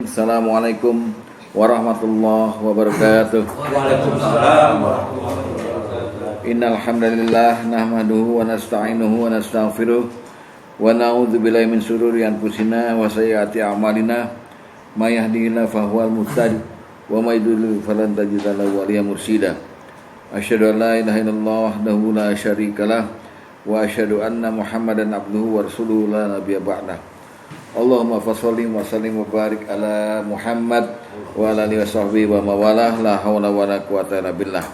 Assalamualaikum warahmatullahi wabarakatuh. Waalaikumsalam warahmatullahi wabarakatuh. Innal hamdalillah nahmaduhu wa nasta'inuhu wa nastaghfiruh wa na'udzu billahi min shururi anfusina wa sayyiati a'malina may yahdihillahu fahuwal muhtadi wa may yudlil falan tajida lahu waliyyan mursyida. Asyhadu an la ilaha illallah wahdahu la syarikalah wa asyhadu anna Muhammadan abduhu wa rasuluhu la nabiyya ba'dah. Allahumma fasholli wa sallim wa barik ala Muhammad wa ala alihi washabbihi wa mawalah la haula wala quwata illa billah.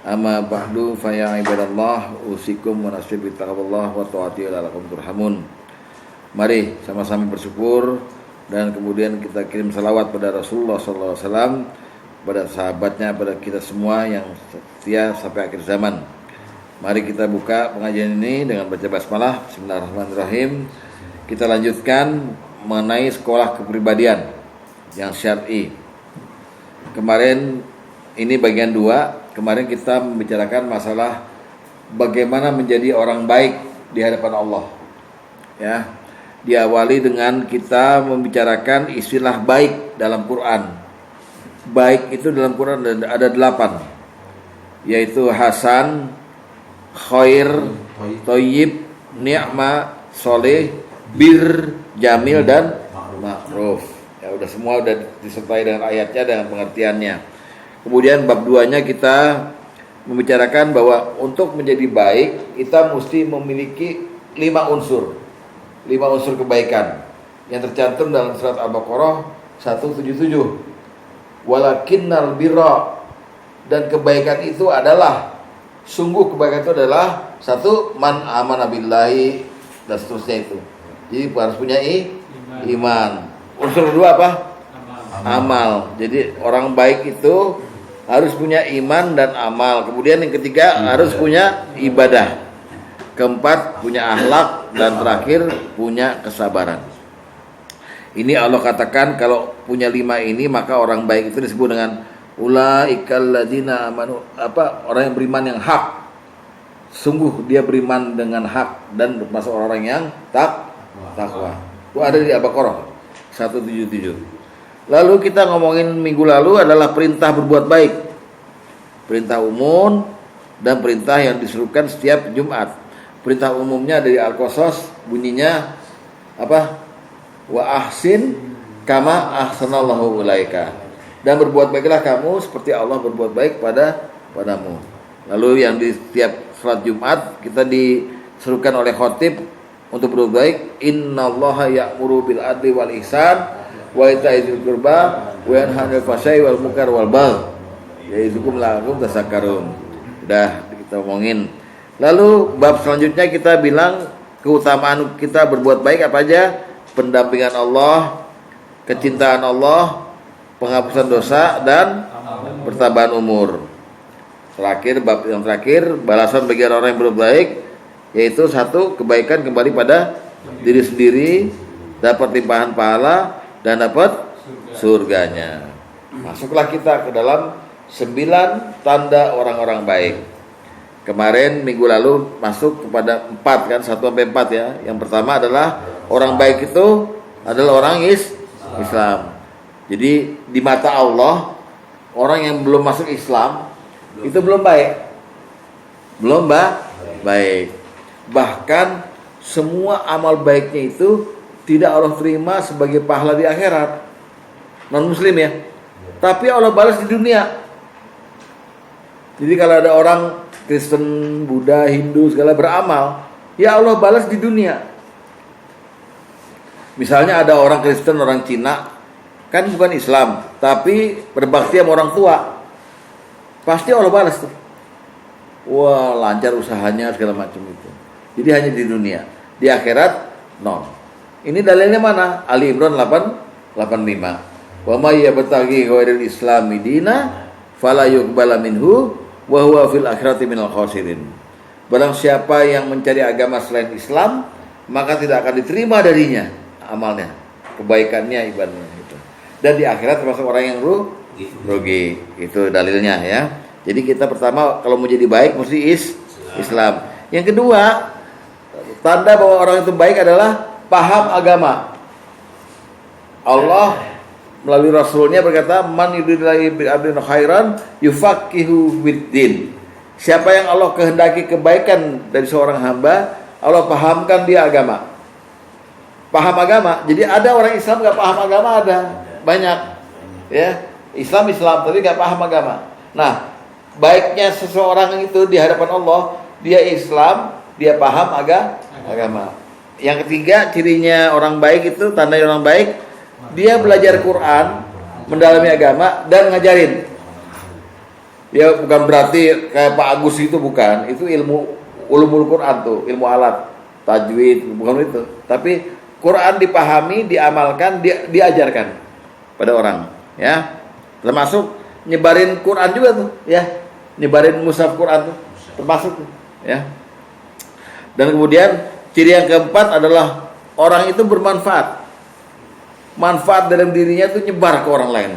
Amma ba'du fa ya ibadallah usikum wa nasibi taqwallah wa ta'ati la'allakum turhamun. Mari sama-sama bersyukur dan kemudian kita kirim salawat pada Rasulullah sallallahu alaihi wasallam, pada sahabatnya, pada kita semua yang setia sampai akhir zaman. Mari kita buka pengajian ini dengan baca basmalah. Bismillahirrahmanirrahim. Kita lanjutkan mengenai sekolah kepribadian yang syar'i. Kemarin ini bagian 2. Kemarin kita membicarakan masalah bagaimana menjadi orang baik di hadapan Allah. Ya. Diawali dengan kita membicarakan istilah baik dalam Quran. Baik itu dalam Quran ada 8. Yaitu hasan, khair, thayyib, ni'ma, soleh, bir, jamil, dan ma'ruf. Ya udah semua udah disertai dengan ayatnya dengan pengertiannya. Kemudian bab 2-nya kita membicarakan bahwa untuk menjadi baik kita mesti memiliki 5 unsur. 5 unsur kebaikan yang tercantum dalam surat Al-Baqarah 177. Walakinnal birra, dan kebaikan itu adalah, sungguh kebaikan itu adalah satu, man amana billahi, dan seterusnya itu. Jadi harus punya iman. Unsur kedua apa? Amal. Jadi orang baik itu harus punya iman dan amal. Kemudian yang ketiga harus punya ibadah. Keempat punya akhlak, dan terakhir punya kesabaran. Ini Allah katakan kalau punya 5 ini maka orang baik itu disebut dengan ulaikal ladzina amanu, orang yang beriman yang hak. Sungguh dia beriman dengan hak dan termasuk orang yang takwa. Itu ada di Al-Baqarah 177. Lalu kita ngomongin minggu lalu adalah perintah berbuat baik. Perintah umum dan perintah yang disuruhkan setiap Jumat. Perintah umumnya dari Al-Qasas bunyinya apa? Wa ahsin kama ahsanallahu ilaika. Dan berbuat baiklah kamu seperti Allah berbuat baik padamu. Lalu yang di setiap salat Jumat kita disuruhkan oleh khatib untuk berbuat baik. Innallaha ya'muru bil adli wal ihsan wa ita'i dzil qurba wa yanha 'anil fahsya'i wal munkar wal baghi ya'izukum la'allakum tadhakkarun. Udah kita omongin. Lalu bab selanjutnya kita bilang keutamaan kita berbuat baik apa aja? Pendampingan Allah, kecintaan Allah, penghapusan dosa, dan pertambahan umur. Terakhir, bab yang terakhir, balasan bagi orang yang berbuat baik, yaitu satu, kebaikan kembali pada diri sendiri, dapat limpahan pahala, dan dapat surganya. Masuklah kita ke dalam 9 tanda orang-orang baik. Kemarin minggu lalu masuk kepada 4 kan, 1-4 ya. Yang pertama adalah orang baik itu adalah orang Islam. Jadi di mata Allah, orang yang belum masuk Islam itu belum baik. Baik. Bahkan semua amal baiknya itu tidak Allah terima sebagai pahala di akhirat. Non muslim ya. Tapi Allah balas di dunia. Jadi kalau ada orang Kristen, Buddha, Hindu segala beramal, ya Allah balas di dunia. Misalnya ada orang Kristen, orang Cina, kan bukan Islam, tapi berbakti sama orang tua, pasti Allah balas tuh. Wah, lancar usahanya segala macam itu. Jadi hanya di dunia. Di akhirat nol. Ini dalilnya mana? Ali Imran 8:85. Wa may yabtaghi ghairal islami dina fala yuqbala minhu wa huwa fil akhirati minal khasirin. Barang siapa yang mencari agama selain Islam, maka tidak akan diterima darinya amalnya, kebaikannya, ibadahnya itu. Dan di akhirat termasuk orang yang rugi. Itu dalilnya ya. Jadi kita pertama kalau mau jadi baik mesti Islam. Yang kedua, tanda bahwa orang itu baik adalah paham agama. Allah melalui Rasulnya berkata, man yuridillahu bi amrin khairan yufaqihu fiddin. Siapa yang Allah kehendaki kebaikan dari seorang hamba, Allah pahamkan dia agama. Paham agama. Jadi ada orang Islam nggak paham agama, ada banyak, ya. Islam tapi nggak paham agama. Nah, baiknya seseorang itu di hadapan Allah, dia Islam, dia paham agama. Yang ketiga, cirinya orang baik itu, tanda orang baik, dia belajar Quran, mendalami agama dan ngajarin. Dia bukan berarti kayak Pak Agus itu, bukan. Itu ulumul Quran tuh, ilmu alat, tajwid, bukan itu. Tapi Quran dipahami, diamalkan, diajarkan pada orang, ya. Termasuk nyebarin Quran juga tuh, ya. Nyebarin mushaf Quran tuh termasuk tuh, ya. Dan kemudian ciri yang keempat adalah orang itu bermanfaat. Manfaat dalam dirinya itu nyebar ke orang lain.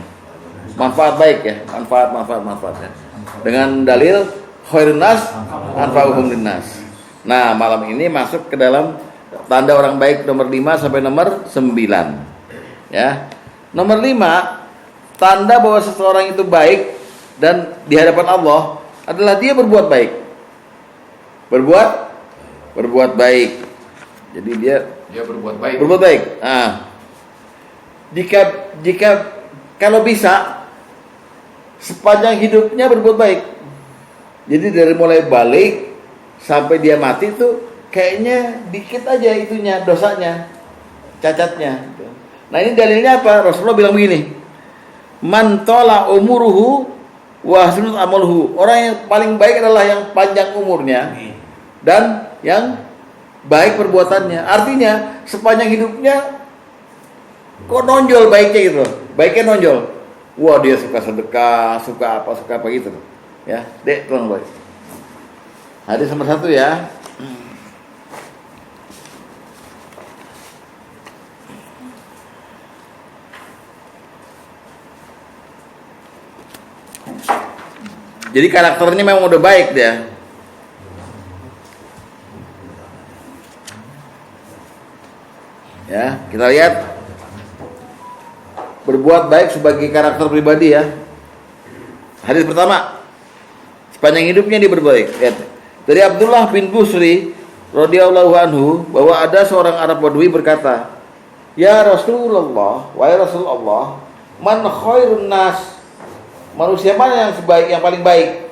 Manfaat baik, ya, manfaat ya. Dengan dalil khairun nas anfa'uhum linnas. Nah, malam ini masuk ke dalam tanda orang baik nomor 5 sampai nomor 9. Ya. Nomor 5, tanda bahwa seseorang itu baik dan di hadapan Allah adalah dia berbuat baik. Berbuat baik. Jadi dia berbuat baik. Berbuat baik. Nah, jika kalau bisa sepanjang hidupnya berbuat baik. Jadi dari mulai balik sampai dia mati itu kayaknya dikit aja itunya, dosanya, cacatnya. Nah, ini dalilnya apa? Rasulullah bilang begini, man tola umuruhu wa hasunut amaluhu. Orang yang paling baik adalah yang panjang umurnya dan yang baik perbuatannya. Artinya sepanjang hidupnya kok nonjol baiknya gitu, baiknya nonjol. Wah, dia suka sedekah, suka apa gitu. Ya, dek, tolong boy. Hadis nomor 1 ya. Jadi karakternya memang udah baik dia. Ya, kita lihat berbuat baik sebagai karakter pribadi ya. Hadis pertama, sepanjang hidupnya dia berbuat baik. Lihat. Dari Abdullah bin Busri radhiyallahu anhu bahwa ada seorang Arab Badui berkata, "Ya Rasulullah, wahai Rasulullah, man khairun nas?" Manusia mana yang paling baik?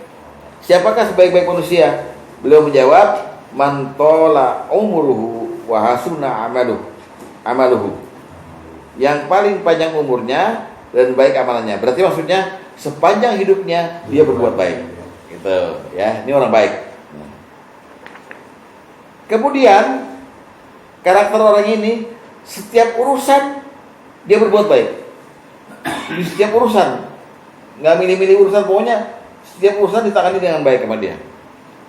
Siapakah sebaik-baik manusia? Beliau menjawab, man tola umuruhu wa hasuna amaluhu. Yang paling panjang umurnya dan baik amalannya. Berarti maksudnya sepanjang hidupnya dia berbuat baik. Gitu, ya. Ini orang baik. Kemudian karakter orang ini setiap urusan dia berbuat baik. Di setiap urusan, nggak milih-milih urusan, pokoknya setiap urusan ditangani dengan baik sama dia.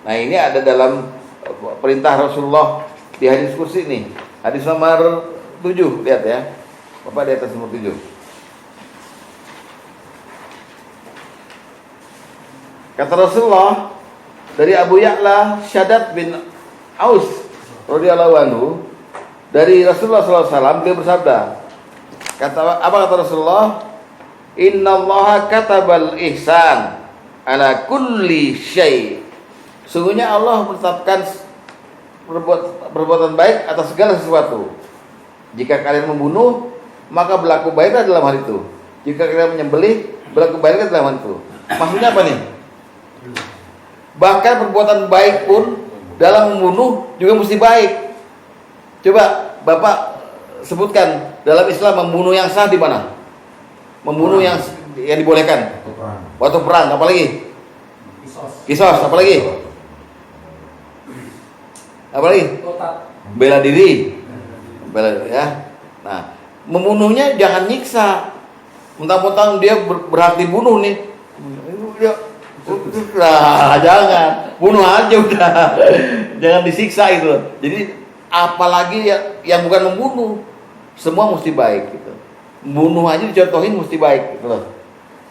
Nah, ini ada dalam perintah Rasulullah di hadis kursi nih. Hadis nomor 7, lihat ya. Bapak di atas nomor 7. Kata Rasulullah dari Abu Ya'la Syaddad bin Aus radhiyallahu anhu, dari Rasulullah SAW, beliau bersabda, apa kata Rasulullah? Innallaha katabal ihsan ala kulli syai'. Sungguhnya Allah menetapkan perbuatan baik atas segala sesuatu. Jika kalian membunuh, maka berlaku baiklah dalam hal itu. Jika kalian menyembelih, berlaku baiklah dalam hal itu. Maksudnya apa nih? Bahkan perbuatan baik pun dalam membunuh juga mesti baik. Coba Bapak sebutkan dalam Islam membunuh yang sah di mana? Membunuh yang dibolehkan. Waktu perang, apa lagi? Kisos, apa lagi? Apa lagi? Bela diri. Ya. Nah, membunuhnya jangan nyiksa. Mentang-mentang dia berhak dibunuh nih. Nah, jangan. Bunuh aja udah. Jangan disiksa itu. Jadi apalagi yang bukan membunuh, semua mesti baik gitu. Bunuh aja dicontohin mesti baik gitu loh.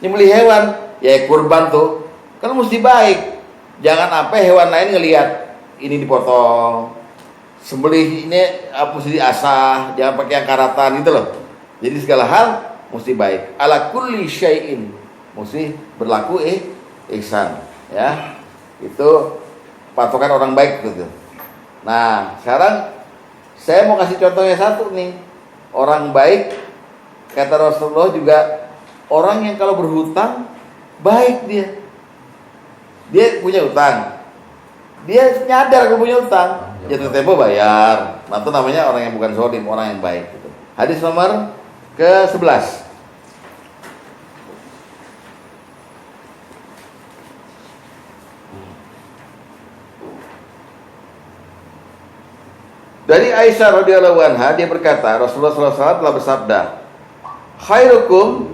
Nyembelih hewan, ya kurban tuh kan mesti baik. Jangan apa hewan lain ngelihat ini dipotong, sembelih ini mesti diasah, jangan pakai yang karatan gitu loh. Jadi segala hal mesti baik. Ala kulli syai'in, mesti berlaku ihsan, ya. Itu patokan orang baik gitu. Nah, sekarang saya mau kasih contohnya satu nih. Orang baik, kata Rasulullah juga, orang yang kalau berhutang baik dia. Dia punya utang, dia nyadar kalau punya utang, jatuh tempo bayar. Nah, itu namanya orang yang bukan zolim, orang yang baik gitu. Hadis nomor ke-11. Dari Aisyah radhiyallahu anha, dia berkata, Rasulullah SAW telah bersabda, khairukum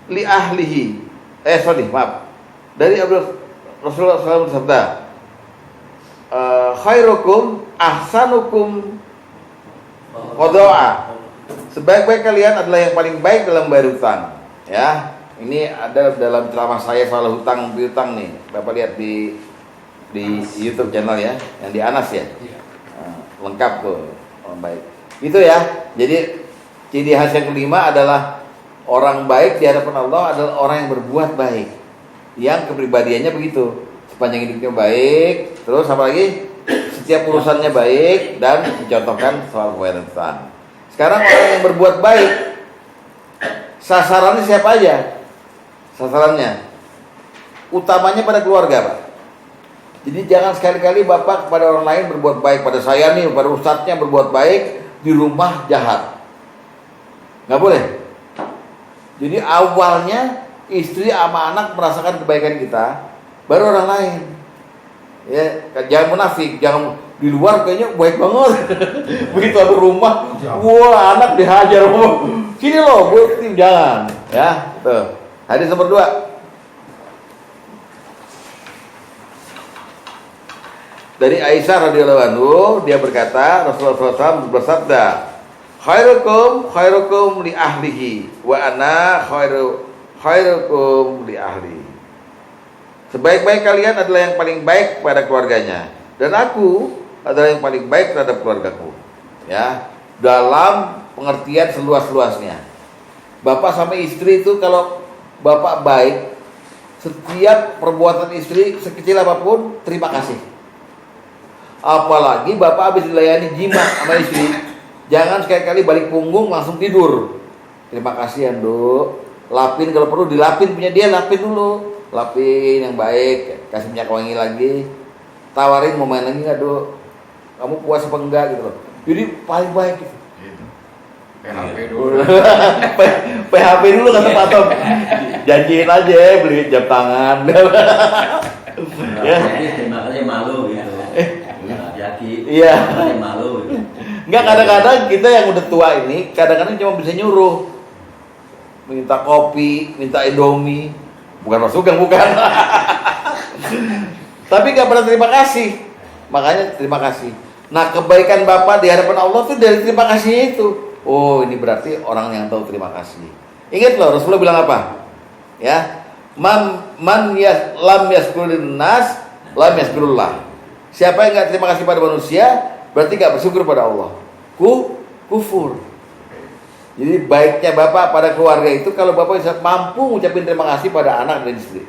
li ahlihi. Dari Rasulullah SAW bersabda, khairukum ahsanukum qada'a. Sebaik-baik kalian adalah yang paling baik dalam bayar hutang. Ya, ini ada dalam ceramah saya soal hutang piutang nih. Bapak lihat di YouTube channel ya, yang di Anas ya. Lengkap tuh, orang baik. Itu ya. Jadi ciri khas yang kelima adalah orang baik di hadapan Allah adalah orang yang berbuat baik, yang kepribadiannya begitu, sepanjang hidupnya baik, terus apa lagi? Setiap urusannya baik dan mencontohkan soal pembayaran hutang. Sekarang orang yang berbuat baik, sasarannya siapa aja? Sasarannya utamanya pada keluarga, Pak. Jadi jangan sekali-kali Bapak kepada orang lain berbuat baik. Pada saya nih, pada ustadznya berbuat baik, di rumah jahat. Nggak boleh. Jadi awalnya istri sama anak merasakan kebaikan kita, baru orang lain. Ya, jangan munafik, jangan di luar kayaknya baik banget. Begitu aku rumah, wah anak dihajar. Sini loh, jangan. Ya, tuh. Hadis nomor 2. Dari Aisyah radhiyallahu anhu, dia berkata, Rasulullah SAW bersabda, khairukum li ahlihi wa ana khairukum li ahli. Sebaik-baik kalian adalah yang paling baik pada keluarganya, dan aku adalah yang paling baik terhadap keluargaku. Ya, dalam pengertian seluas-luasnya. Bapak sama istri itu kalau bapak baik, setiap perbuatan istri sekecil apapun terima kasih. Apalagi bapak habis dilayani jima sama istri, jangan sekali-kali balik punggung langsung tidur. Terima kasih ya Dok, lapin kalau perlu dilapin, punya dia lapin dulu, lapin yang baik, kasih minyak wangi lagi, tawarin mau main lagi nggak Dok, kamu puas apa enggak gitu loh. Jadi paling baik gitu. PHP dulu. PHP dulu kata Pak Tom. Janjiin aja beli jam tangan. Ya. Terima kasih malu gitu. Iya. Malu. Enggak, kadang-kadang kita yang udah tua ini kadang-kadang cuma bisa nyuruh, minta kopi, minta Indomie, bukan masukan, bukan. Tapi nggak pernah terima kasih. Makanya terima kasih. Nah, kebaikan Bapak di hadapan Allah itu dari terima kasih itu. Oh, ini berarti orang yang tahu terima kasih. Ingat loh, Rasulullah bilang apa? Ya, lam yaskurin nas lam yaskurullah. Siapa yang nggak terima kasih pada manusia, berarti nggak bersyukur pada Allah. Kufur. Jadi baiknya Bapak pada keluarga itu kalau Bapak bisa mampu ngucapin terima kasih pada anak dan istri.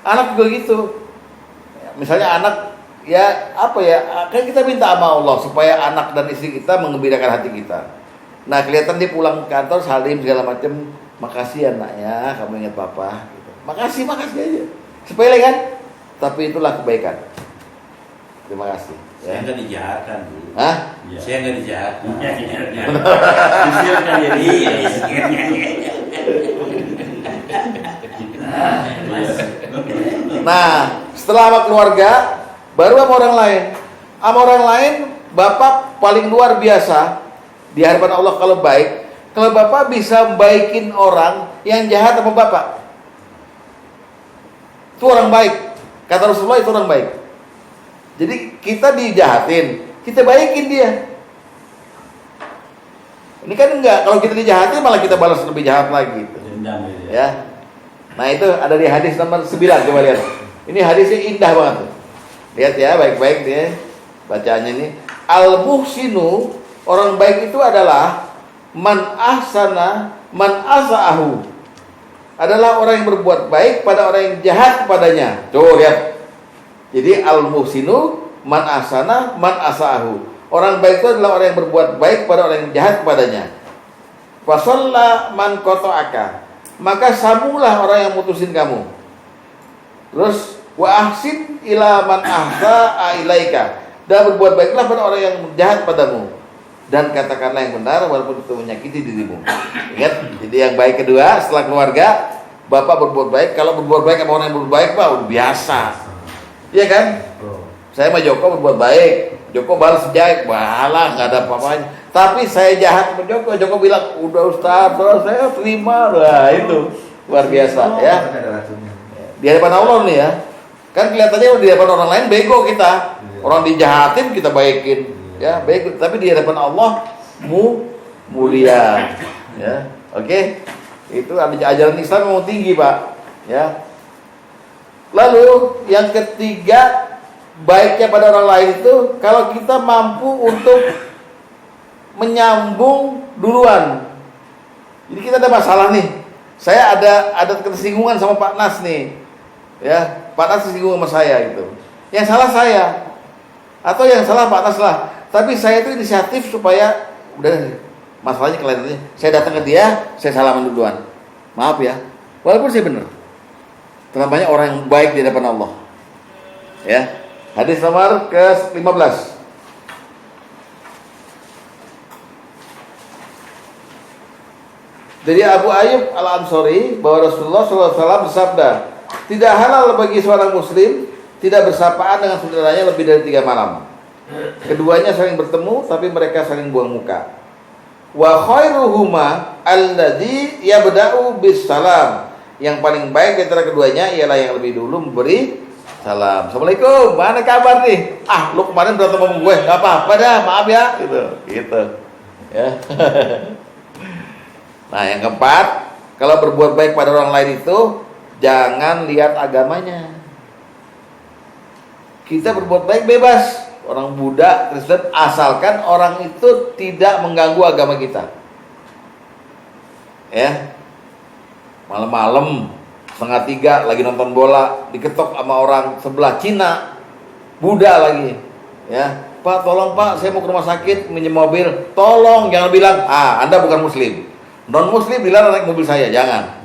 Anak juga gitu. Misalnya anak, ya apa ya, kan kita minta sama Allah supaya anak dan istri kita mengembirakan hati kita. Nah, kelihatan dia pulang kantor salim segala macam, makasih ya naknya, kamu ingat Papa. Gitu. Makasih aja. Sepele kan? Tapi itulah kebaikan. Terima kasih. Saya nggak dijahatkan dulu. Hah? Saya nggak dijahatkan. Disilkan jadi. Nah, setelah sama keluarga, baru sama orang lain. Sama orang lain, Bapak paling luar biasa di hadapan Allah kalau baik. Kalau Bapak bisa baikin orang yang jahat sama Bapak, itu orang baik. Kata Rasulullah itu orang baik. Jadi kita dijahatin, kita baikin dia. Ini kan enggak, kalau kita dijahatin malah kita balas lebih jahat lagi. Dendam gitu Ya. Nah itu ada di hadis nomor 9, coba lihat. Ini hadisnya indah banget. Lihat ya, baik-baik dia bacaannya ini. Al-muhsinu, orang baik itu adalah man ahsana man asa'ahu adalah orang yang berbuat baik pada orang yang jahat kepadanya. Tuh lihat. Jadi al-muhsinu man ahsana man asa'ahu. Orang baik itu adalah orang yang berbuat baik pada orang yang jahat kepadanya. Wa shalla man qata'aka. Maka sambunglah orang yang mutusin kamu. Terus wa ahsin ila man ahsa'a ilaika. Dan berbuat baiklah pada orang yang jahat padamu. Dan katakanlah yang benar walaupun itu menyakiti dirimu. Ingat, jadi yang baik kedua setelah keluarga, bapak berbuat baik. Kalau berbuat baik sama orang yang berbuat baik, pak udah biasa. Iya kan? Saya sama Joko berbuat baik, Joko balas jahat, bahala nggak ada apa-apanya. Tapi saya jahat sama Joko, Joko bilang udah Ustaz, saya terima lah, itu luar biasa ya. Di hadapan Allah nih ya, kan kelihatannya di hadapan orang lain bego kita, orang dijahatin kita baikin. Ya, baik, tapi di hadapan Allah mulia. Ya, oke. Itu ajaran Islam memang tinggi, Pak. Ya. Lalu yang ketiga, baiknya pada orang lain itu kalau kita mampu untuk menyambung duluan. Jadi kita ada masalah nih. Saya ada ketersinggungan sama Pak Nas nih. Ya, Pak Nas tersinggung sama saya gitu. Yang salah saya atau yang salah Pak Nas lah. Tapi saya itu inisiatif supaya udah masalahnya kalian, saya datang ke dia, saya salaman duluan. Maaf ya, walaupun saya benar. Terlalu banyak orang yang baik di hadapan Allah. Ya, hadis nomor ke-15. Dari Abu Ayyub Al-Ansari bahwa Rasulullah SAW bersabda, tidak halal bagi seorang muslim tidak bersapaan dengan saudaranya lebih dari 3 malam. Keduanya saling bertemu tapi mereka saling buang muka. Wa khairuhuma alladzi yabda'u bis salam. Yang paling baik di antara keduanya ialah yang lebih dulu memberi salam. Assalamualaikum, mana kabar nih? Ah, lu kemarin berantem sama gue. Enggak apa-apa dah, maaf ya. Gitu. Ya. Nah, yang keempat, kalau berbuat baik pada orang lain itu jangan lihat agamanya. Kita berbuat baik bebas. Orang Buddha, Kristen, asalkan orang itu tidak mengganggu agama kita. Ya, malam-malam 2:30 lagi nonton bola, diketok sama orang sebelah Cina, Buddha lagi. Ya, Pak, tolong Pak, saya mau ke rumah sakit, minjem mobil. Tolong, jangan bilang, Anda bukan Muslim. Non Muslim dilarang naik mobil saya, jangan.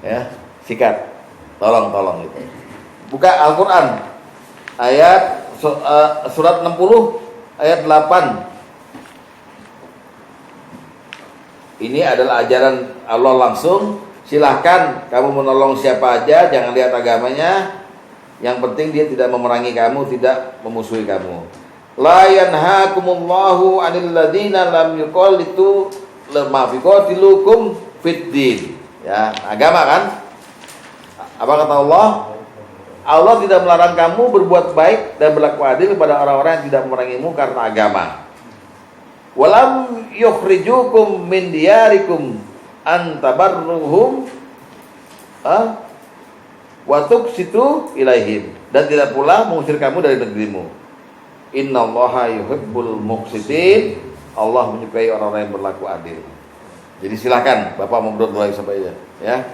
Ya, sikat. Tolong itu. Buka Al-Quran, ayat surat 60 ayat 8. Ini adalah ajaran Allah langsung. Silahkan kamu menolong siapa aja, jangan lihat agamanya. Yang penting dia tidak memerangi kamu, tidak memusuhi kamu. La yanhaakumullahu 'anil ladzina lam yuqallitu lamafiqatilukum fid din. Ya, agama kan? Apa kata Allah? Allah tidak melarang kamu berbuat baik dan berlaku adil kepada orang-orang yang tidak memerangimu karena agama. Walam yukhrijukum min diyarikum an tabarruhum wa tuqsitu ilaihim, dan tidak pula mengusir kamu dari negerimu. Innallaha yuhibbul muqsitin. Allah menyukai orang-orang yang berlaku adil. Jadi silakan Bapak mau berdoa sampai ya.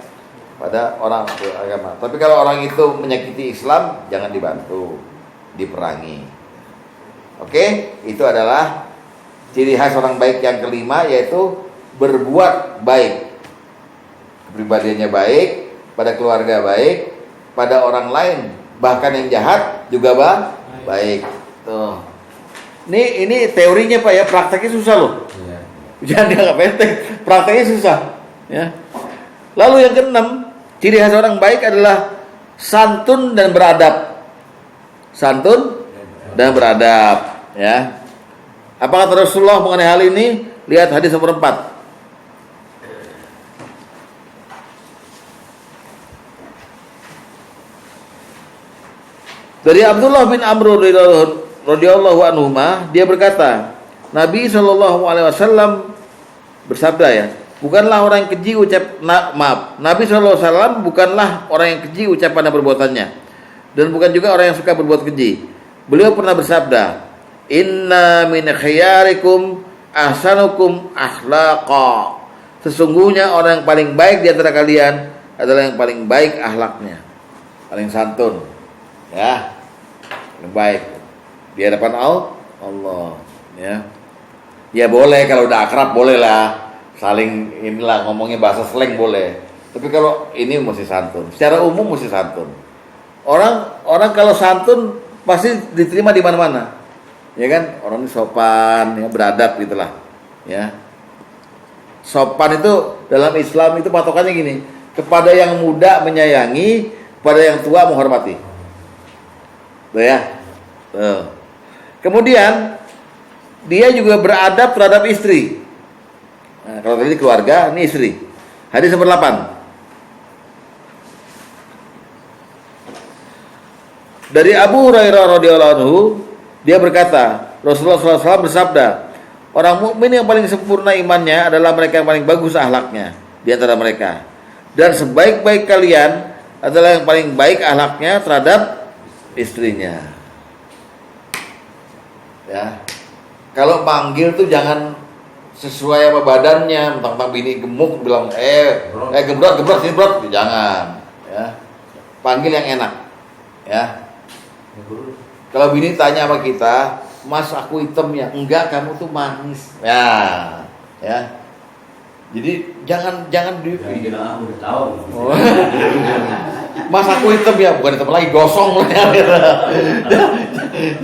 Pada orang beragama. Tapi kalau orang itu menyakiti Islam, jangan dibantu, diperangi. Oke, itu adalah ciri khas orang baik yang kelima, yaitu berbuat baik. Kepribadiannya baik, pada keluarga baik, pada orang lain, bahkan yang jahat juga baik. Tuh. Ini teorinya Pak ya, prakteknya susah loh. Iya. Jangan dianggap enteng, prakteknya susah. Ya. Lalu yang keenam, ciri khas orang baik adalah santun dan beradab. Santun dan beradab, ya. Apa kata Rasulullah mengenai hal ini? Lihat hadis nomor 4. Dari Abdullah bin Amr radhiyallahu anhu, dia berkata, Nabi SAW bersabda ya, bukanlah orang yang keji Nabi SAW bukanlah orang yang keji ucapan dan perbuatannya, dan bukan juga orang yang suka berbuat keji. Beliau pernah bersabda, Inna min khiyarikum ahsanukum akhlaqa. Sesungguhnya orang yang paling baik di antara kalian adalah yang paling baik akhlaknya, paling santun, ya, yang baik di hadapan Allah, ya. Ya boleh kalau udah akrab boleh lah, saling inilah ngomongnya bahasa slang boleh. Tapi kalau ini mesti santun, secara umum mesti santun. Orang kalau santun pasti diterima di mana-mana, ya kan? Orang ini sopan, ya, beradab gitulah, ya. Sopan itu dalam Islam itu patokannya gini, kepada yang muda menyayangi, kepada yang tua menghormati. Tuh ya. Tuh. Kemudian dia juga beradab terhadap istri. Nah, kalau tadi keluarga, ini istri. Hadis nomor 8. Dari Abu Hurairah radhiyallahu anhu, dia berkata, Rasulullah SAW bersabda, orang mukmin yang paling sempurna imannya adalah mereka yang paling bagus akhlaknya di antara mereka. Dan sebaik-baik kalian adalah yang paling baik akhlaknya terhadap istrinya. Ya. Kalau panggil tuh jangan sesuai sama badannya, mentang-mentang bini gemuk bilang gembrot sini brot, jangan, ya. Panggil yang enak, ya. Kalau bini tanya sama kita, Mas aku hitam ya, enggak kamu tuh manis, ya, ya. Jadi jangan bilang udah tahu. Mas aku hitam ya, bukan hitam lagi, gosong ya.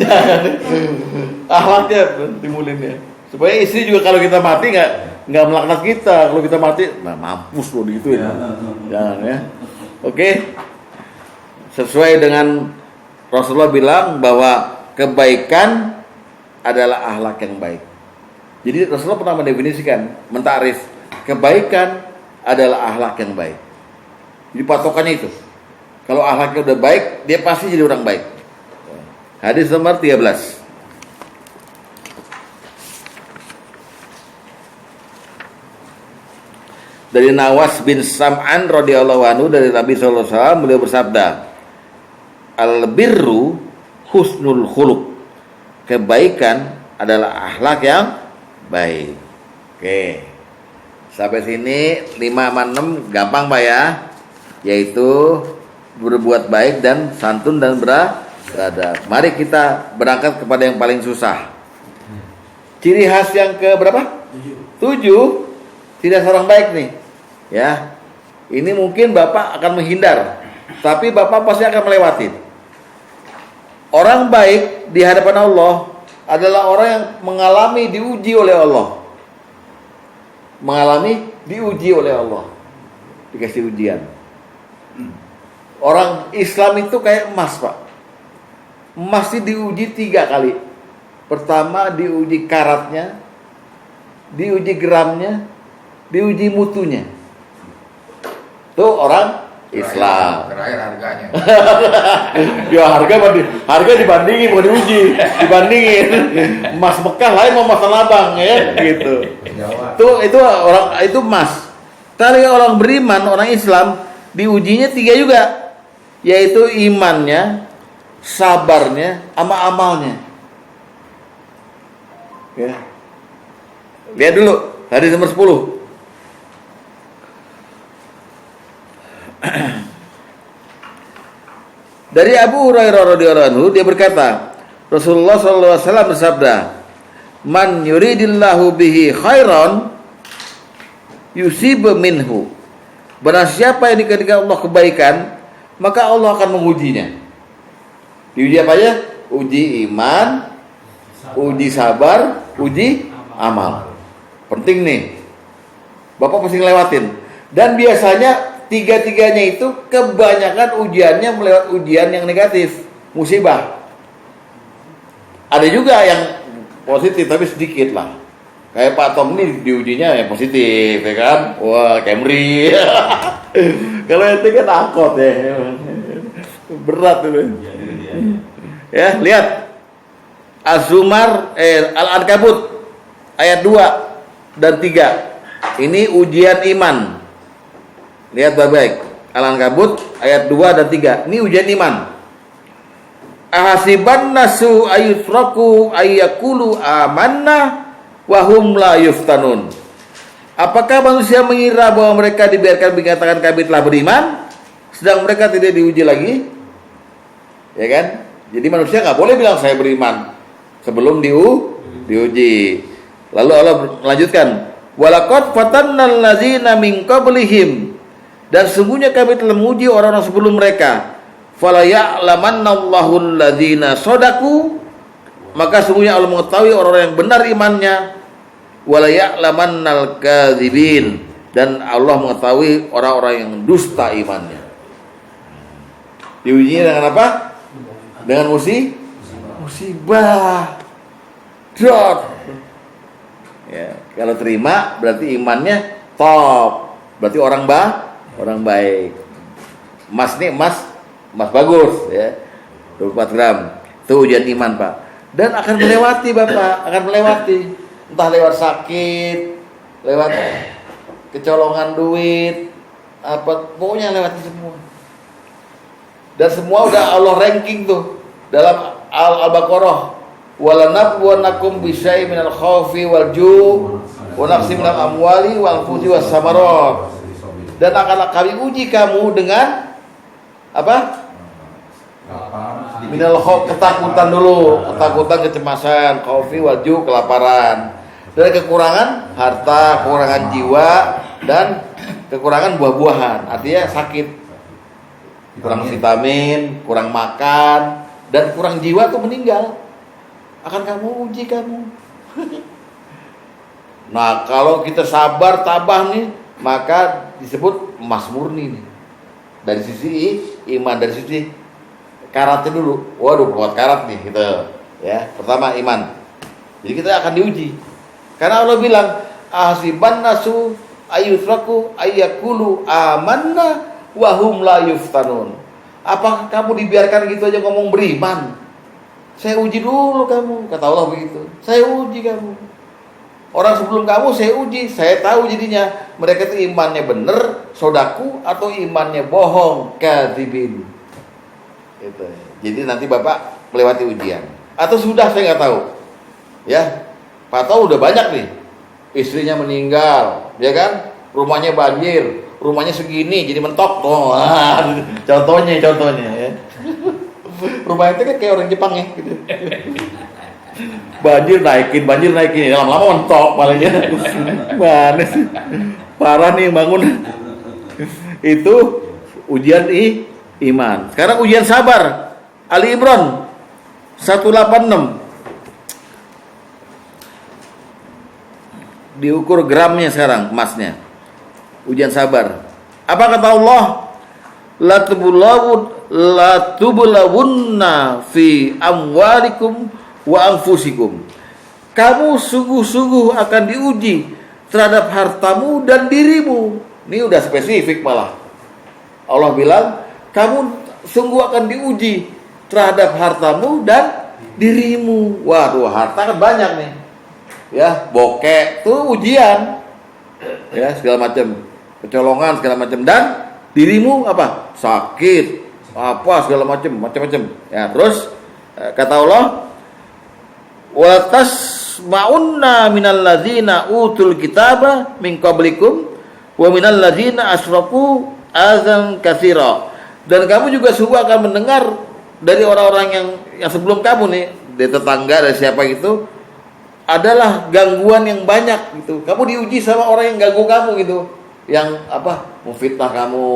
Jangan. Akhlaknya timulinnya. Supaya istri juga kalau kita mati nggak melaknat kita. Kalau kita mati, nah mampus lo gitu ya. Jangan ya. Oke. Sesuai dengan Rasulullah bilang bahwa kebaikan adalah akhlak yang baik. Jadi Rasulullah pernah mendefinisikan, mentakrif kebaikan adalah akhlak yang baik. Jadi patokannya itu. Kalau akhlaknya udah baik, dia pasti jadi orang baik. Hadis nomor 13. Dari Nawas bin Sam'an radhiyallahu anhu dari Nabi sallallahu alaihi wasallam, beliau bersabda, al-birru husnul khuluq. Kebaikan adalah akhlak yang baik. Oke. Sampai sini 5 sama 6 gampang Pak ya. Yaitu berbuat baik dan santun dan beradab. Mari kita berangkat kepada yang paling susah. Ciri khas yang ke berapa? 7. Tidak seorang baik nih. Ya. Ini mungkin Bapak akan menghindar, tapi Bapak pasti akan melewati. Orang baik di hadapan Allah adalah orang yang mengalami diuji oleh Allah. Mengalami diuji oleh Allah. Dikasih ujian. Orang Islam itu kayak emas, Pak. Emas itu diuji 3 kali. Pertama diuji karatnya, diuji gramnya, diuji mutunya. Tuh orang Islam. Terakhir harganya. Ya harga dibandingin, bukan diuji, dibandingin. Emas Mekah lain sama emas Tanah Abang ya, gitu. Tuh itu orang itu emas. Tapi orang beriman, orang Islam diujinya 3 juga, yaitu imannya, sabarnya, sama amalnya. Ya. Lihat dulu hadis nomor 10. Dari Abu Hurairah radhiyallahu anhu, dia berkata, Rasulullah sallallahu alaihi wasallam bersabda, "Man yuridillahu bihi khairan yusib minhu." Barang siapa yang dikehendaki Allah kebaikan, maka Allah akan mengujinya. Diuji apa ya? Uji iman, uji sabar, uji amal. Penting nih. Bapak pasti ngelewatin. Dan biasanya 3-3-nya itu kebanyakan ujiannya melewat ujian yang negatif, musibah. Ada juga yang positif tapi sedikit lah. Kayak Pak Tom ini diujinya yang positif, ya kan? Wah, Camry. Kalau itu kan angkot ya. Berat tuh. Ya, lihat. Az-Zumar Al-Ankabut ayat 2 dan 3. Ini ujian iman. Lihat baik-baik. Al-Ankabut ayat 2 dan 3. Ini ujian iman. Ahasiban nasu ayutraku ayyakulu amanna wa hum la yuftanun. Apakah manusia mengira bahwa mereka dibiarkan dikatakan kami telah beriman, sedang mereka tidak diuji lagi? Ya kan? Jadi manusia nggak boleh bilang saya beriman sebelum diuji. Lalu Allah melanjutkan, walaqad fatannal ladzina min qablihim, dan sungguhnya kami telah menguji orang-orang sebelum mereka. Fala ya'lamannallahu alladzina shadaku, maka sungguhnya Allah mengetahui orang-orang yang benar imannya. Wala ya'lamannal kadzibin, dan Allah mengetahui orang-orang yang dusta imannya. Diujinya dengan apa? Dengan musibah. Dot. Ya, kalau terima berarti imannya top. Berarti orang baik. Emas nih, emas bagus ya. 24 gram. Itu ujian iman, Pak. Dan akan melewati, Bapak, akan melewati. Entah lewat sakit, lewat kecolongan duit, apa pokoknya lewati semua. Dan semua udah Allah ranking tuh dalam Al-Baqarah. Walanabluwannakum bisyai'in minal khaufi wal ju' wa naqsin minal amwali wal anfusi was samarat. Dan akan kami uji kamu dengan apa? Minal khauf, ketakutan dulu, ketakutan, kecemasan, khaufi wal ju', kelaparan. Dan kekurangan harta, kekurangan jiwa, dan kekurangan buah-buahan. Artinya sakit, kurang vitamin, kurang makan, dan kurang jiwa tuh meninggal. Akan kamu uji kamu. Nah, kalau kita sabar, tabah nih, maka disebut emas murni nih. Dari sisi iman, dari sisi karatnya dulu. Waduh, kuat karat nih gitu. Ya, pertama iman. Jadi kita akan diuji. Karena Allah bilang, ahsiban nasu ayyutraku ayyakulu amanna wa hum la yuftanun. Apakah kamu dibiarkan gitu aja ngomong beriman? Saya uji dulu kamu, kata Allah begitu. Saya uji kamu. Orang sebelum kamu saya uji, saya tahu jadinya mereka itu imannya benar, sodaku, atau imannya bohong, kadzibin. Gitu. Jadi nanti Bapak melewati ujian. Atau sudah, saya nggak tahu. Ya, Pak tahu udah banyak nih. Istrinya meninggal, ya kan? Rumahnya banjir, rumahnya segini jadi mentok tuh. Contohnya ya. Rumah itu kan kayak orang Jepang ya gitu. Banjir naikin, lama-lama mentok palingnya. Mana sih? Parah nih bangun. Itu ujian iman. Sekarang ujian sabar. Ali Imran 186. Diukur gramnya sekarang emasnya. Ujian sabar. Apa kata Allah? La tubulawunna fi amwalikum wa anfusikum. Kamu sungguh-sungguh akan diuji terhadap hartamu dan dirimu. Ini udah spesifik malah. Allah bilang, kamu sungguh akan diuji terhadap hartamu dan dirimu. Waduh, harta kan banyak nih. Ya, bokeh tuh ujian. Ya, segala macam. Kecolongan segala macam, dan dirimu apa? Sakit, apa segala macam. Ya, terus kata Allah, wa tasma'unna minal ladzina utul kitaba min qablikum wa minal ladzina asyraku azan katsira. Dan kamu juga sungguh akan mendengar dari orang-orang yang sebelum kamu nih, dari tetangga, dari siapa gitu, adalah gangguan yang banyak gitu. Kamu diuji sama orang yang ganggu kamu gitu, yang apa, memfitnah kamu,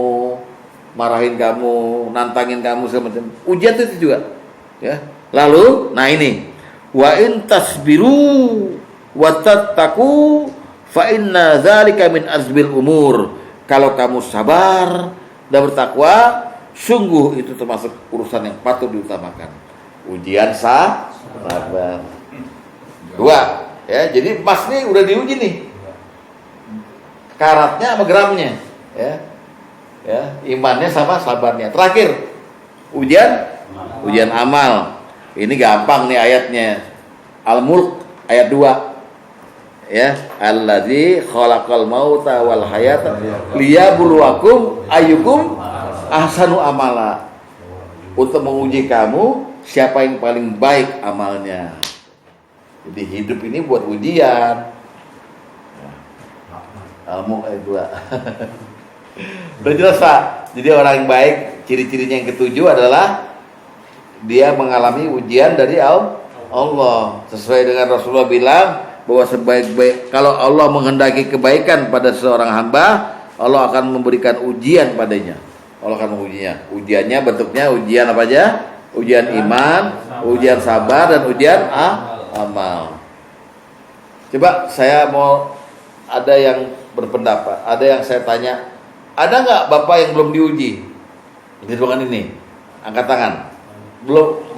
marahin kamu, nantangin kamu segala macam. Ujian itu juga, ya. Lalu, nah ini, wa in tasbiru wa tattaqu fa inna dzalika min azbil umur. Kalau kamu sabar dan bertakwa, sungguh itu termasuk urusan yang patut diutamakan. Ujian sabar. Dua, ya. Jadi emas nih udah diuji nih. Karatnya sama gramnya, ya. Ya, imannya sama sabarnya. Terakhir, ujian amal. Ini gampang nih ayatnya. Al-Mulk ayat 2. Ya, allazi khalaqal mauta wal hayata liyabluwakum ayyukum ahsanu amala. Untuk menguji kamu siapa yang paling baik amalnya. Jadi hidup ini buat ujian. Kamu dua. Udah jelas Pak. Jadi orang yang baik, ciri-cirinya yang ketujuh adalah dia mengalami ujian dari Allah. Sesuai dengan Rasulullah bilang bahwa sebaik-baik kalau Allah menghendaki kebaikan pada seorang hamba, Allah akan memberikan ujian padanya. Allah akan mengujinya. Ujiannya bentuknya ujian apa aja? Ujian iman, ujian sabar, dan ujian amal. Coba saya mau ada yang berpendapat, ada yang saya tanya, ada nggak bapak yang belum diuji di ruangan ini? Angkat tangan.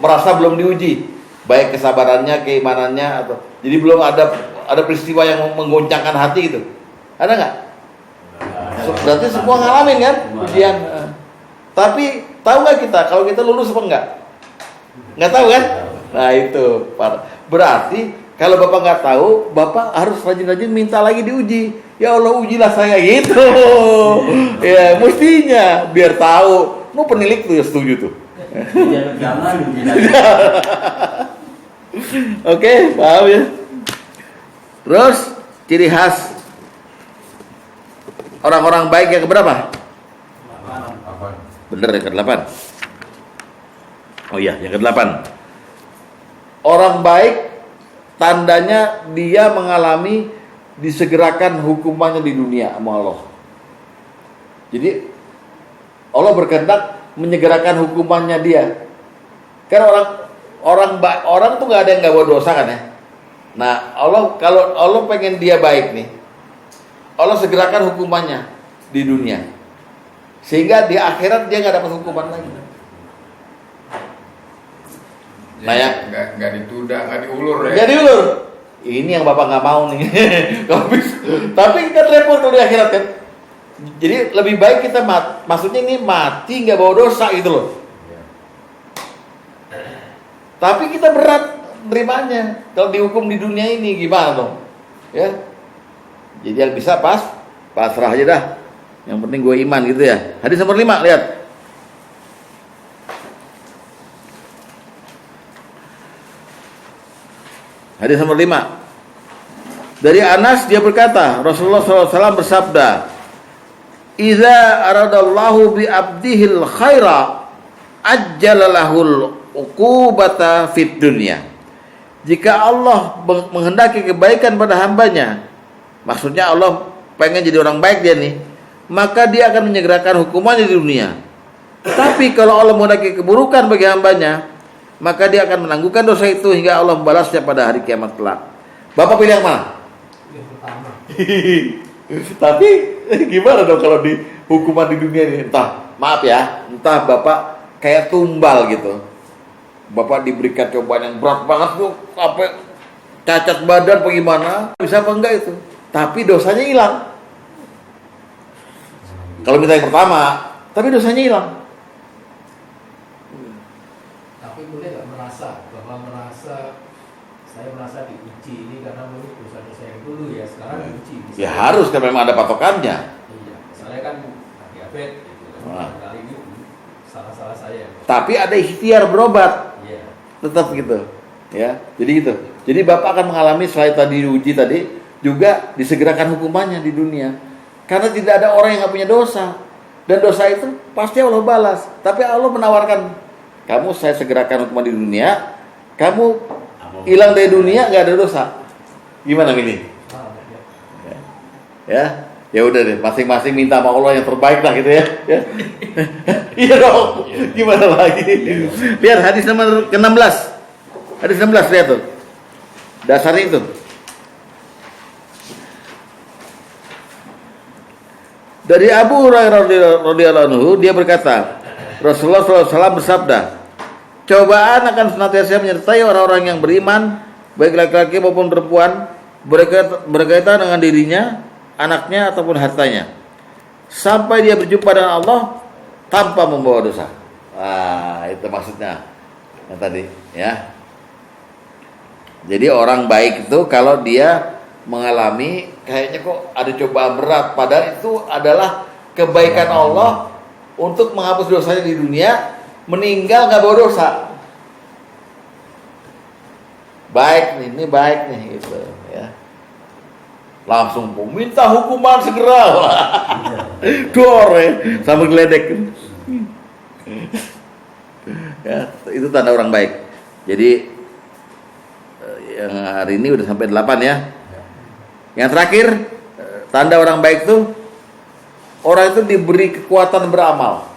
Merasa belum diuji, baik kesabarannya, keimanannya, atau jadi belum ada peristiwa yang menggoncangkan hati gitu. Ada nggak? Berarti semua ngalamin kan ujian. Tapi tahu nggak kita kalau kita lulus apa enggak? Nggak tahu kan? Nah itu berarti kalau bapak nggak tahu, bapak harus rajin-rajin minta lagi diuji. Ya Allah, ujilah saya gitu. Ya mestinya biar tahu. Mau penilik tuh ya setuju tuh. Jangan. Oke, paham ya. Terus ciri khas orang-orang baik yang keberapa? Bener yang ke-8. Oh iya, yang ke-8. Orang baik tandanya dia mengalami disegerakan hukumannya di dunia sama Allah. Jadi Allah berkehendak menyegerakan hukumannya dia. Karena orang tuh nggak ada yang nggak berdosa kan ya. Nah kalau Allah pengen dia baik nih, Allah segerakan hukumannya di dunia, sehingga di akhirat dia nggak dapat hukuman lagi. Nah ya nggak ditunda, nggak diulur ya. Nggak diulur. Ini yang bapak nggak mau nih. Tapi kan repot kalau di akhirat kan. Jadi lebih baik kita maksudnya ini mati nggak bawa dosa gitu loh. Tapi kita berat nerimanya. Kalau dihukum di dunia ini gimana dong? Ya. Jadi yang bisa pasrah aja dah. Yang penting gue iman gitu ya. Hadis nomor 5, lihat. Hadis nomor 5. Dari Anas dia berkata, Rasulullah SAW bersabda, "Idza aradallahu bi abdihil khaira ajjalalahul uqubata fid dunya." Jika Allah menghendaki kebaikan pada hambanya, maksudnya Allah pengen jadi orang baik dia nih, maka dia akan menyegerakan hukumannya di dunia. Tapi kalau Allah menghendaki keburukan bagi hambanya, maka dia akan menangguhkan dosa itu hingga Allah membalasnya pada hari kiamat kelak. Bapak pilih yang mana? Yang pertama. Tapi gimana dong kalau di hukuman di dunia ini? Entah bapak kayak tumbal gitu. Bapak diberikan cobaan yang berat banget tuh, sampai cacat badan apa gimana? Bisa apa enggak itu? Tapi dosanya hilang. Kalau minta yang pertama, tapi dosanya hilang. Tapi boleh nggak saya merasa diuji ini karena menurut dosa-dosa yang dulu ya, sekarang diuji. Ya harus kan, memang ada patokannya. Iya, misalnya kan diabetes gitu. Kali ini salah saya. Tapi ada ikhtiar berobat. Iya. Tetap gitu. Ya, jadi gitu. Jadi Bapak akan mengalami selain tadi diuji tadi, juga disegerakan hukumannya di dunia. Karena tidak ada orang yang nggak punya dosa. Dan dosa itu pasti Allah balas. Tapi Allah menawarkan, kamu saya segerakan hukuman di dunia, kamu hilang dari dunia nggak ada dosa. Gimana ini? Ya udah deh, masing-masing minta sama Allah yang terbaik lah gitu ya. Iya dong. Gimana lagi? Lihat hadis nomor ke-16. Hadis 16 lihat tuh. Dasarnya itu. Dari Abu Hurairah radhiyallahu anhu dia berkata, Rasulullah SAW bersabda, cobaan akan senantiasa menyertai orang-orang yang beriman, baik laki-laki maupun perempuan, berkaitan dengan dirinya, anaknya ataupun hartanya, sampai dia berjumpa dengan Allah tanpa membawa dosa. Itu maksudnya yang tadi ya. Jadi orang baik itu kalau dia mengalami kayaknya kok ada cobaan berat, padahal itu adalah kebaikan Allah untuk menghapus dosanya di dunia, meninggal nggak bawa dosa. Baik nih, ini baik nih gitu ya. langsung minta hukuman segera. Dor ya, sambil geledek. Ya, itu tanda orang baik. Jadi yang hari ini udah sampai 8 ya. Yang terakhir, tanda orang baik tuh orang itu diberi kekuatan beramal.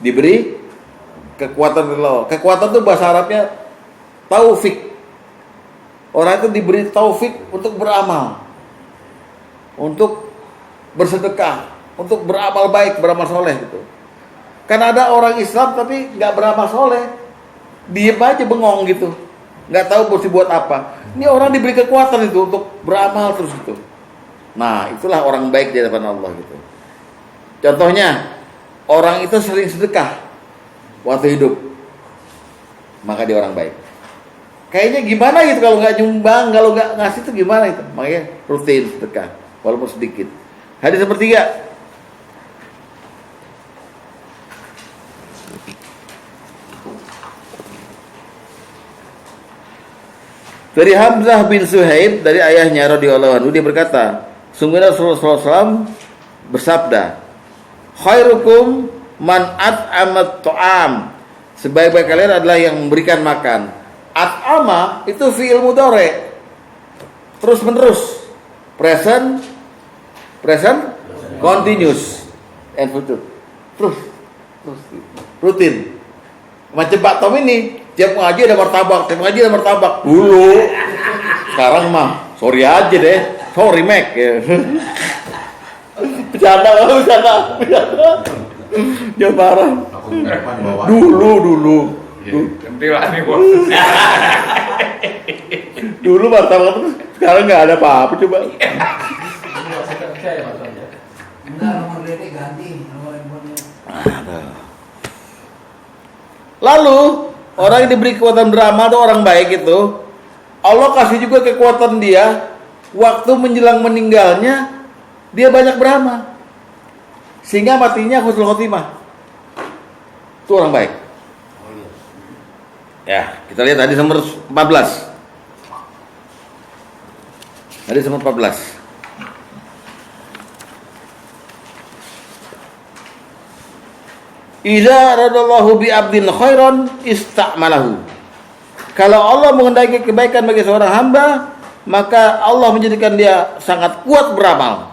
Diberi kekuatan beramal. Kekuatan itu bahasa Arabnya taufik. Orang itu diberi taufik untuk beramal, untuk bersedekah, untuk beramal baik, beramal soleh gitu. Kan ada orang Islam tapi nggak beramal soleh, diem aja bengong gitu, nggak tahu mesti buat apa. Ini orang diberi kekuatan itu untuk beramal terus gitu. Nah, itulah orang baik di hadapan Allah gitu. Contohnya, orang itu sering sedekah waktu hidup, maka dia orang baik. Kayaknya gimana gitu kalau nggak nyumbang, kalau nggak ngasih itu gimana itu? Makanya rutin sedekah, walaupun sedikit. Hadis sepertiga. Dari Hamzah bin Suhaib dari ayahnya radhiyallahu anhu, dia berkata, sungguhnya Rasulullah SAW bersabda, khairukum man at'amat ta'am, sebaik-baik kalian adalah yang memberikan makan. At'ama itu fi'il mudhari, terus menerus, present continuous and future, terus rutin. Macam Pak Tom ini tiap ngaji ada martabak dulu. Sekarang mah sorry aja deh, sorry Mac ya. Bercanda. Jangan marah. Dulu. Kentilan nih bos. Dulu martabak terus, sekarang nggak ada apa-apa coba. Nomor ini ganti nomor handphonenya. Lalu orang yang diberi kekuatan beramal itu orang baik itu, Allah kasih juga kekuatan dia waktu menjelang meninggalnya dia banyak beramal sehingga matinya husnul khotimah. Itu orang baik. Ya, kita lihat hadis nomor 14. Hadis nomor 14. Idza radallahu bi 'abdin khairan ista'malahu. Kalau Allah menghendaki kebaikan bagi seorang hamba, maka Allah menjadikan dia sangat kuat beramal.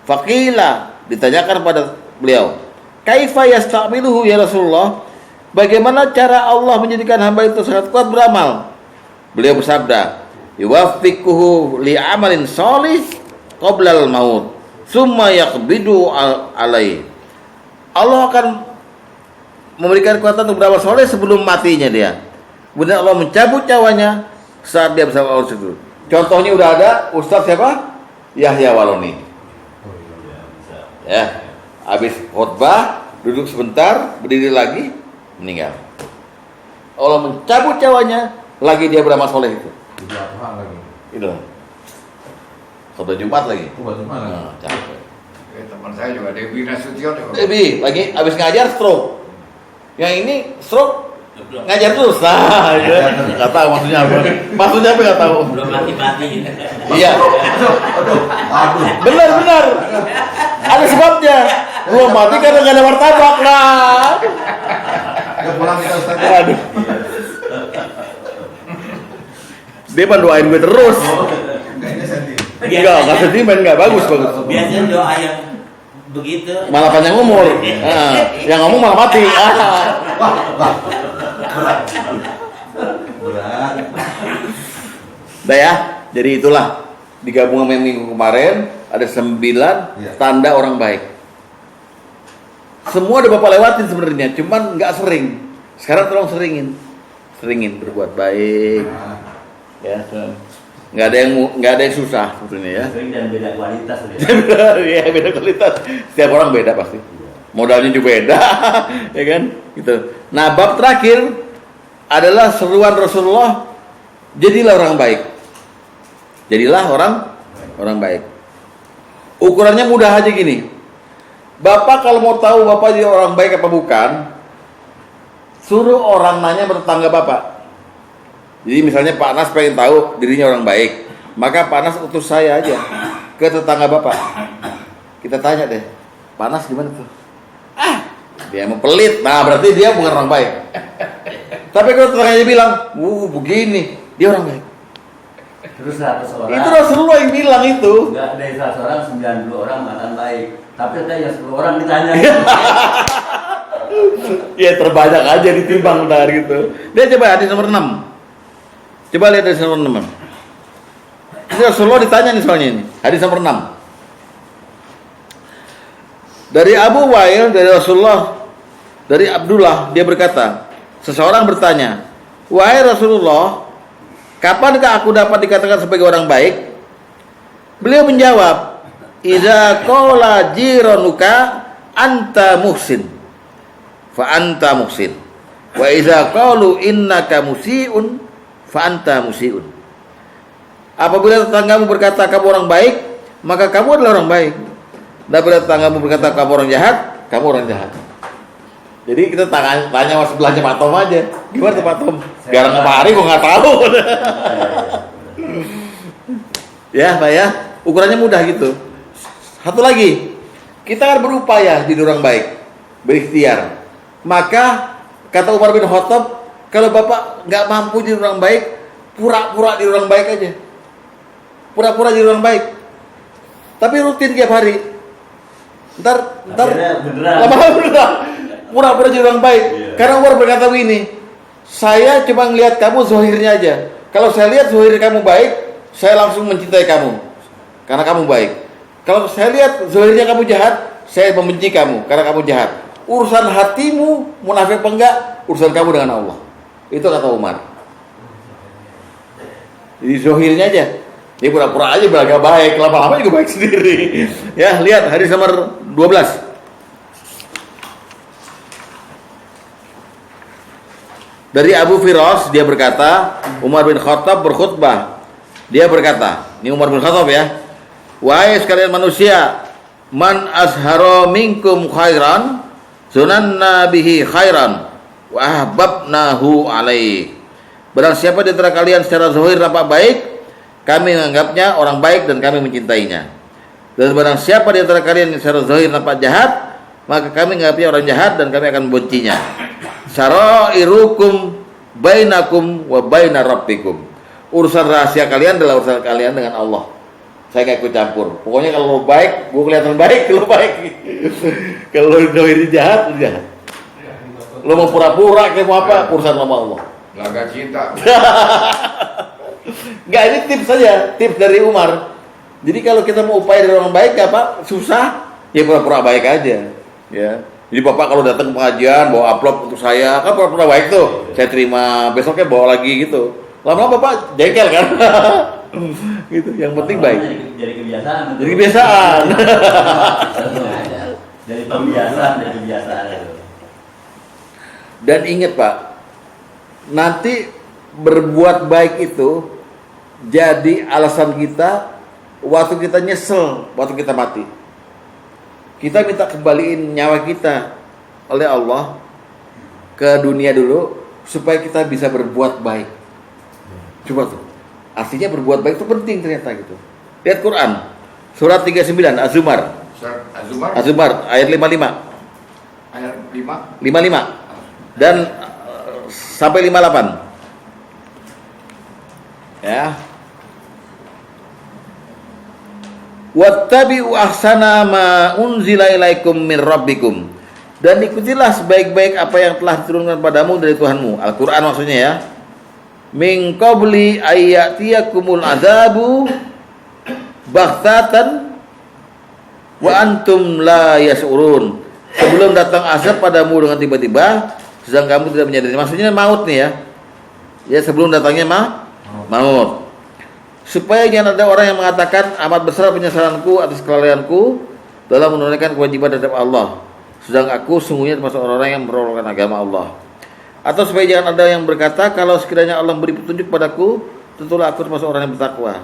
Faqila, ditanyakan pada beliau, kaifa yasta'miluhu ya Rasulullah? Bagaimana cara Allah menjadikan hamba itu sangat kuat beramal? Beliau bersabda, yuwaffiquhu li amalin shalih qabla al-maut, summa yaqbidu alaihi. Allah akan memberikan kekuatan untuk beramal soleh sebelum matinya dia. Kemudian Allah mencabut nyawanya saat dia bersama Allah itu. Contohnya udah ada Ustaz siapa? Yahya Waloni. Ya, habis khutbah duduk sebentar, berdiri lagi, meninggal. Allah mencabut nyawanya, lagi dia beramal soleh itu. Itu. Khutbah Jumat lagi. Capek. Teman saya juga Dewi Nasution. Dewi lagi habis ngajar stroke. Yang ini stroke ngajar terus. Nah, nggak tahu maksudnya apa. Maksudnya apa nggak tahu. Belum mati. Iya. Benar. Ada sebabnya. Belum mati karena nggak ada martabak lah. Pulang kita Ustaz. Aduh. Dia doain gue terus. Enggak sentimen, enggak bagus. Biasanya doa yang begitu Malah panjang umur. Yang ngomong malah mati. Udah ya. Jadi itulah digabung sama yang minggu kemarin ada 9 tanda orang baik. Semua udah Bapak lewatin sebenarnya, cuman nggak sering. Sekarang tolong seringin berbuat baik. Ya. Nggak ada yang susah sebetulnya ya. sering dan beda kualitas. Iya, beda kualitas. Setiap orang beda pasti. Modalnya juga beda, ya kan? Gitu. Nah, bab terakhir adalah seruan Rasulullah, jadilah orang baik. Jadilah orang baik. Ukurannya mudah aja gini. Bapak kalau mau tahu Bapak jadi orang baik apa bukan, suruh orang nanya pada tetangga Bapak. Jadi misalnya Pak Nas pengen tahu dirinya orang baik, Maka Pak Anas utus saya aja ke tetangga Bapak. Kita tanya deh, Pak Anas gimana tuh? Dia emang pelit. Nah, berarti dia bukan orang baik. Tapi kalau tetangganya bilang, begini, dia orang baik. Terus 100 orang. Itu Rasulullah yang bilang itu. Enggak, dari 100 orang 90 orang mengatakan baik. Tapi katanya 10 orang ditanya. Ya terbanyak aja ditimbang benar gitu. Dia coba hadis nomor 6. Coba lihat hadis nomor 6. Ini Rasulullah ditanya nih soalnya ini. Hadis nomor 6. Dari Abu Wail, dari Rasulullah, dari Abdullah, dia berkata, seseorang bertanya, wahai Rasulullah, kapankah aku dapat dikatakan sebagai orang baik? Beliau menjawab, idza qala jiranuka anta muhsin fa anta muhsin wa idza qalu innaka musiun fa anta musiun. Apabila tetanggamu berkata kamu orang baik, maka kamu adalah orang baik. Dan apabila tetanggamu berkata kamu orang jahat, kamu orang jahat. Jadi kita tanya mas sebelahnya Pak Tom aja. Gimana tuh Pak Tom? Biar kemari gua nggak tahu. Ya Pak ya, ukurannya mudah gitu. Satu lagi, kita akan berupaya jadi orang baik, berikhtiar. Maka kata Umar bin Khattab, kalau Bapak nggak mampu jadi orang baik, pura-pura jadi orang baik aja. Pura-pura jadi orang baik. Tapi rutin tiap hari. Ntar lama-lama beneran. Pura-pura jadi orang baik. Iya. Karena Umar berkata begini, saya cuma ngelihat kamu zahirnya aja. Kalau saya lihat zahir kamu baik, saya langsung mencintai kamu karena kamu baik. Kalau saya lihat zahirnya kamu jahat, saya membenci kamu karena kamu jahat. Urusan hatimu munafik apa enggak, urusan kamu dengan Allah. Itu kata Umar. Jadi zahirnya aja. Dia pura-pura aja beragam baik, lama-lama juga baik sendiri. Ya, lihat hadis nomor 12. Dari Abu Firas, dia berkata, Umar bin Khattab berkhutbah. Dia berkata, ini Umar bin Khattab ya, wahai sekalian manusia, man azhara minkum khairan, sunanna bihi khairan, wa ahbabnahu alaih. Barang siapa di antara kalian secara zahir nampak baik, kami menganggapnya orang baik dan kami mencintainya. Dan barang siapa di antara kalian yang secara zahir nampak jahat, maka kami menganggapnya orang jahat dan kami akan membencinya. Sarairukum bainakum wa baina rabbikum. Urusan rahasia kalian adalah urusan kalian dengan Allah. Saya nggak ikut campur. Pokoknya kalau lo baik, gue kelihatan baik, lo baik. Kalau lo zahir jahat, lo jahat. Lo mau pura-pura kayak mau apa, urusan sama Allah. Laga cinta. Enggak, ini tips saja, tips dari Umar. Jadi kalau kita mau upaya dari orang baik apa susah, ya pura-pura baik aja, ya. Jadi Bapak kalau datang pengajian bawa amplop untuk saya, kan pura-pura baik tuh. Saya terima, besoknya bawa lagi gitu. Lama-lama Bapak jengkel kan? Gitu, yang penting baik. Jadi kebiasaan. Jadi kebiasaan. Jadi kebiasaan itu. Dan ingat Pak, nanti berbuat baik itu jadi alasan kita waktu kita nyesel, waktu kita mati. Kita minta kembaliin nyawa kita oleh Allah ke dunia dulu supaya kita bisa berbuat baik. Coba tuh. Artinya berbuat baik itu penting ternyata gitu. Lihat Quran surat 39 Az-Zumar. Az-Zumar ayat 55. Ayat 5. 55 dan sampai 58. Ya. Wattabi'u ahsana ma unzila ilaikum min rabbikum. Dan ikutilah sebaik-baik apa yang telah diturunkan padamu dari Tuhanmu. Al-Qur'an maksudnya ya. Min qabli ayyatiyakumul adzabu baghtatan wa antum la yash'urun. Sebelum datang azab padamu dengan tiba-tiba, sedang kamu tidak menyadari. Maksudnya maut nih ya. Ya sebelum datangnya maut. Supaya jangan ada orang yang mengatakan amat besar penyesalanku atas kelalaianku dalam menunaikan kewajiban terhadap Allah, sedang aku sungguhnya termasuk orang-orang yang memperolehkan agama Allah. Atau supaya jangan ada yang berkata kalau sekiranya Allah beri petunjuk padaku, tentulah aku termasuk orang yang bertakwa.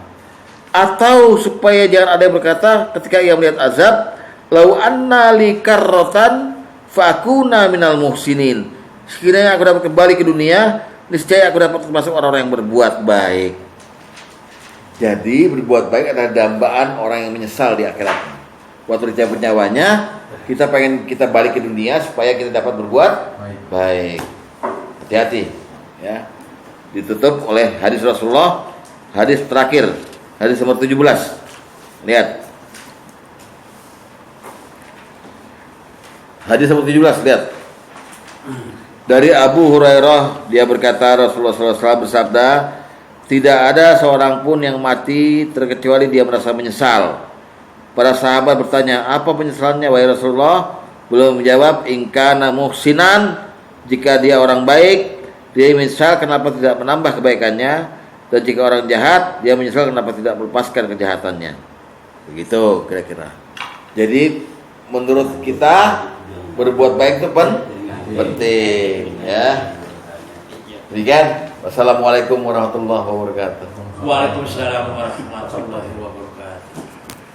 Atau supaya jangan ada yang berkata ketika ia melihat azab, lau anna li karratan fa akuna minal muhsinin. Sekiranya aku dapat kembali ke dunia, niscaya aku dapat termasuk orang-orang yang berbuat baik. Jadi berbuat baik adalah dambaan orang yang menyesal di akhirat. Waktu dicabut nyawanya, kita pengen kita balik ke dunia supaya kita dapat berbuat baik. Hati-hati, ya. Ditutup oleh hadis Rasulullah, hadis terakhir, hadis nomor 17. Lihat. Hadis nomor 17, lihat. Dari Abu Hurairah, dia berkata Rasulullah SAW bersabda, tidak ada seorang pun yang mati terkecuali dia merasa menyesal. Para sahabat bertanya, apa penyesalannya wahai Rasulullah? Beliau menjawab, in kana muhsinan, jika dia orang baik, dia menyesal kenapa tidak menambah kebaikannya, dan jika orang jahat, dia menyesal kenapa tidak melepaskan kejahatannya. Begitu kira-kira. Jadi menurut kita berbuat baik itu penting, ya. Demikian. Wassalamualaikum warahmatullahi wabarakatuh. Waalaikumsalam warahmatullahi wabarakatuh.